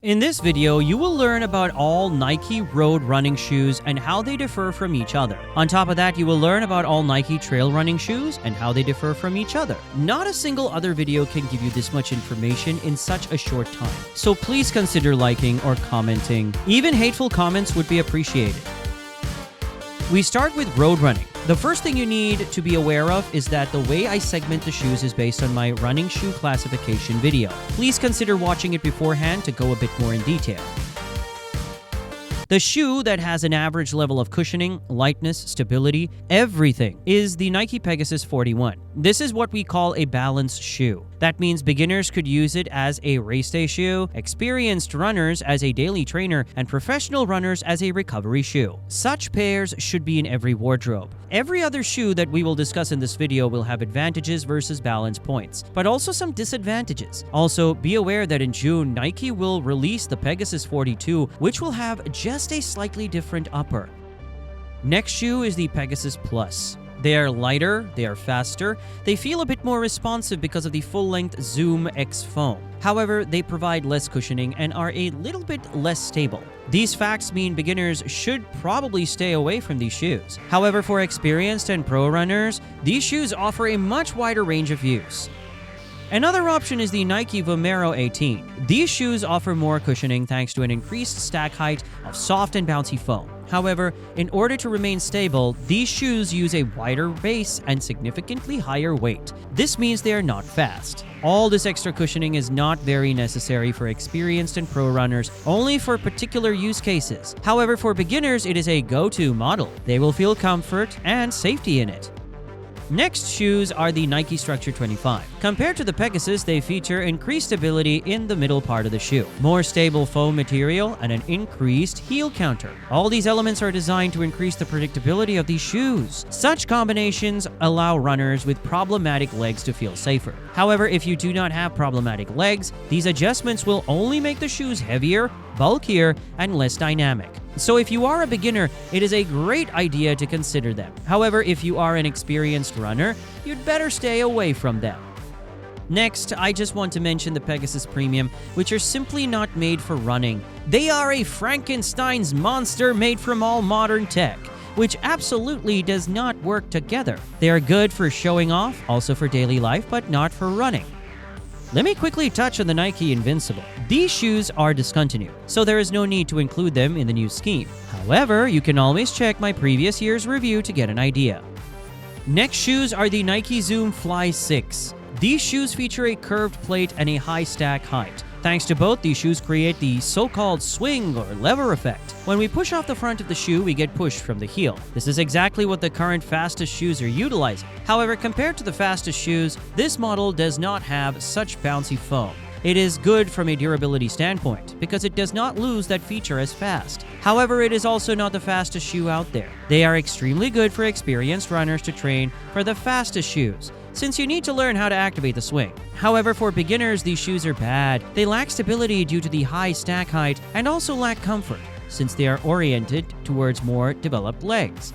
In this video, you will learn about all Nike road running shoes and how they differ from each other. On top of that, you will learn about all Nike trail running shoes and how they differ from each other. Not a single other video can give you this much information in such a short time. So please consider liking or commenting. Even hateful comments would be appreciated. We start with road running. The first thing you need to be aware of is that the way I segment the shoes is based on my running shoe classification video. Please consider watching it beforehand to go a bit more in detail. The shoe that has an average level of cushioning, lightness, stability, everything is the Nike Pegasus 41. This is what we call a balanced shoe. That means beginners could use it as a race day shoe, experienced runners as a daily trainer, and professional runners as a recovery shoe. Such pairs should be in every wardrobe. Every other shoe that we will discuss in this video will have advantages versus balance points, but also some disadvantages. Also, be aware that in June, Nike will release the Pegasus 42, which will have just a slightly different upper. Next shoe is the Pegasus Plus. They are lighter, they are faster, they feel a bit more responsive because of the full-length Zoom X foam. However, they provide less cushioning and are a little bit less stable. These facts mean beginners should probably stay away from these shoes. However, for experienced and pro runners, these shoes offer a much wider range of use. Another option is the Nike Vomero 18. These shoes offer more cushioning thanks to an increased stack height of soft and bouncy foam. However, in order to remain stable, these shoes use a wider base and significantly higher weight. This means they are not fast. All this extra cushioning is not very necessary for experienced and pro runners, only for particular use cases. However, for beginners, it is a go-to model. They will feel comfort and safety in it. Next shoes are the Nike Structure 25. Compared to the Pegasus, they feature increased stability in the middle part of the shoe, more stable foam material, and an increased heel counter. All these elements are designed to increase the predictability of these shoes. Such combinations allow runners with problematic legs to feel safer. However, if you do not have problematic legs, these adjustments will only make the shoes heavier, bulkier, and less dynamic. So if you are a beginner, it is a great idea to consider them. However, if you are an experienced runner, you'd better stay away from them. Next, I just want to mention the Pegasus Premium, which are simply not made for running. They are a Frankenstein's monster made from all modern tech, which absolutely does not work together. They are good for showing off, also for daily life, but not for running. Let me quickly touch on the Nike Invincible. These shoes are discontinued, so there is no need to include them in the new scheme. However, you can always check my previous year's review to get an idea. Next shoes are the Nike Zoom Fly 6. These shoes feature a curved plate and a high stack height. Thanks to both, these shoes create the so-called swing or lever effect. When we push off the front of the shoe, we get pushed from the heel. This is exactly what the current fastest shoes are utilizing. However, compared to the fastest shoes, this model does not have such bouncy foam. It is good from a durability standpoint because it does not lose that feature as fast. However, it is also not the fastest shoe out there. They are extremely good for experienced runners to train for the fastest shoes, since you need to learn how to activate the swing. However, for beginners, these shoes are bad. They lack stability due to the high stack height and also lack comfort, since they are oriented towards more developed legs.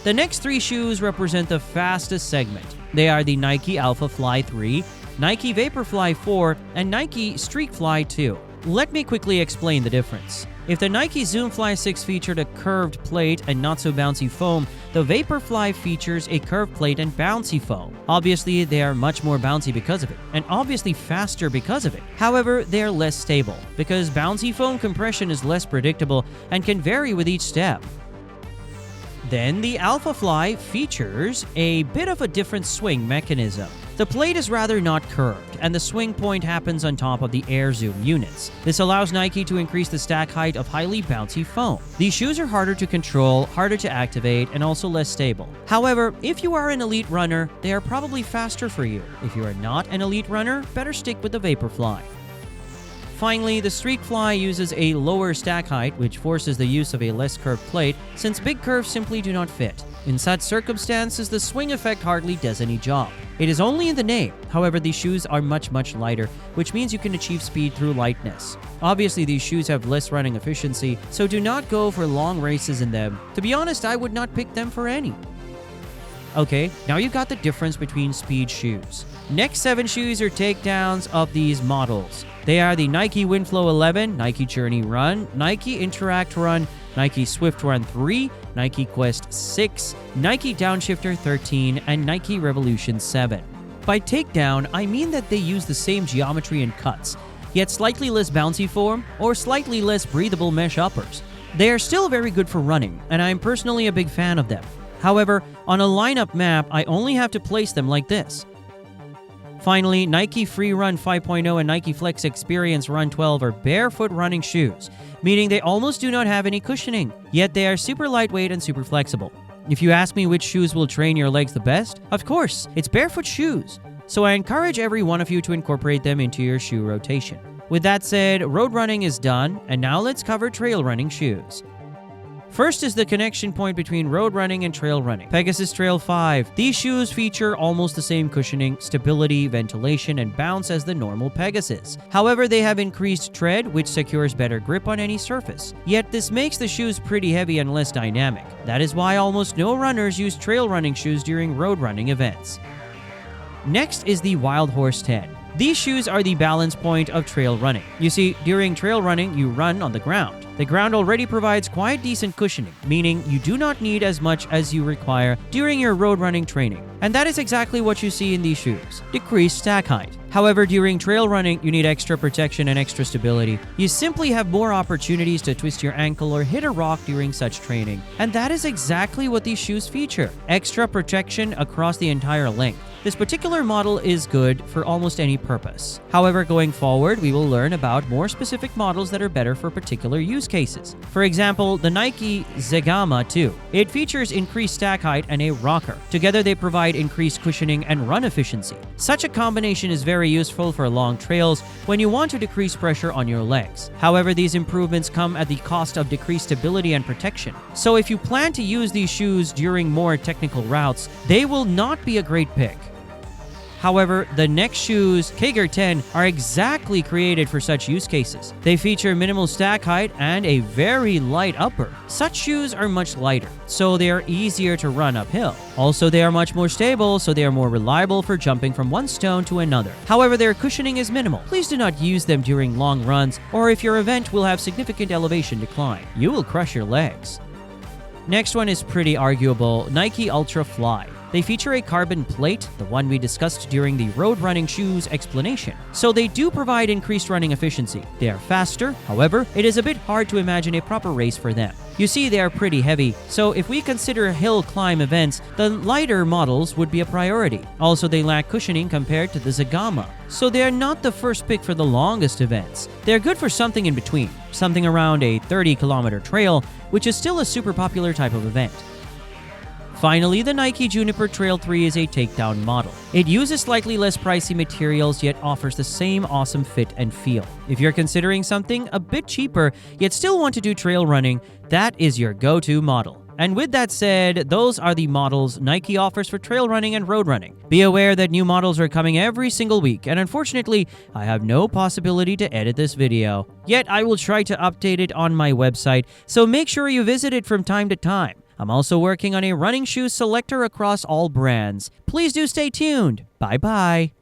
The next three shoes represent the fastest segment. They are the Nike Alphafly 3, Nike Vaporfly 4, and Nike Streakfly 2. Let me quickly explain the difference. If the Nike Zoom Fly 6 featured a curved plate and not so bouncy foam, the Vaporfly features a curved plate and bouncy foam. Obviously, they are much more bouncy because of it, and obviously faster because of it. However, they are less stable, because bouncy foam compression is less predictable and can vary with each step. Then the Alphafly features a bit of a different swing mechanism. The plate is rather not curved, and the swing point happens on top of the Air Zoom units. This allows Nike to increase the stack height of highly bouncy foam. These shoes are harder to control, harder to activate, and also less stable. However, if you are an elite runner, they are probably faster for you. If you are not an elite runner, better stick with the Vaporfly. Finally, the Streakfly uses a lower stack height, which forces the use of a less curved plate, since big curves simply do not fit. In such circumstances, the swing effect hardly does any job. It is only in the name. However, these shoes are much lighter, which means you can achieve speed through lightness. Obviously, these shoes have less running efficiency, so do not go for long races in them. To be honest, I would not pick them for any. Okay, now you got the difference between speed shoes. Next 7 shoes are takedowns of these models. They are the Nike Winflo 11, Nike Journey Run, Nike Interact Run, Nike Swift Run 3, Nike Quest 6, Nike Downshifter 13, and Nike Revolution 7. By takedown, I mean that they use the same geometry and cuts, yet slightly less bouncy form or slightly less breathable mesh uppers. They are still very good for running, and I am personally a big fan of them. However, on a lineup map, I only have to place them like this. Finally, Nike Free Run 5.0 and Nike Flex Experience Run 12 are barefoot running shoes, meaning they almost do not have any cushioning, yet they are super lightweight and super flexible. If you ask me which shoes will train your legs the best, of course, it's barefoot shoes. So I encourage every one of you to incorporate them into your shoe rotation. With that said, road running is done, and now let's cover trail running shoes. First is the connection point between road running and trail running. Pegasus Trail 5. These shoes feature almost the same cushioning, stability, ventilation, and bounce as the normal Pegasus. However, they have increased tread, which secures better grip on any surface. Yet this makes the shoes pretty heavy and less dynamic. That is why almost no runners use trail running shoes during road running events. Next is the Wildhorse 10. These shoes are the balance point of trail running. You see, during trail running, you run on the ground. The ground already provides quite decent cushioning, meaning you do not need as much as you require during your road running training. And that is exactly what you see in these shoes: decreased stack height. However, during trail running, you need extra protection and extra stability. You simply have more opportunities to twist your ankle or hit a rock during such training. And that is exactly what these shoes feature: extra protection across the entire length. This particular model is good for almost any purpose. However, going forward, we will learn about more specific models that are better for particular use cases. For example, the Nike Zegama 2. It features increased stack height and a rocker. Together, they provide increased cushioning and run efficiency. Such a combination is very useful for long trails when you want to decrease pressure on your legs. However, these improvements come at the cost of decreased stability and protection. So if you plan to use these shoes during more technical routes, they will not be a great pick. However, the next shoes, Kiger 10, are exactly created for such use cases. They feature minimal stack height and a very light upper. Such shoes are much lighter, so they are easier to run uphill. Also, they are much more stable, so they are more reliable for jumping from one stone to another. However, their cushioning is minimal. Please do not use them during long runs, or if your event will have significant elevation decline. You will crush your legs. Next one is pretty arguable: Nike Ultrafly. They feature a carbon plate, the one we discussed during the road running shoes explanation. So they do provide increased running efficiency. They are faster, however, it is a bit hard to imagine a proper race for them. You see, they are pretty heavy, so if we consider hill climb events, the lighter models would be a priority. Also, they lack cushioning compared to the Zegama, so they are not the first pick for the longest events. They're good for something in between, something around a 30-kilometer trail, which is still a super popular type of event. Finally, the Nike Juniper Trail 3 is a takedown model. It uses slightly less pricey materials, yet offers the same awesome fit and feel. If you're considering something a bit cheaper, yet still want to do trail running, that is your go-to model. And with that said, those are the models Nike offers for trail running and road running. Be aware that new models are coming every single week, and unfortunately, I have no possibility to edit this video. Yet I will try to update it on my website, so make sure you visit it from time to time. I'm also working on a running shoe selector across all brands. Please do stay tuned. Bye-bye.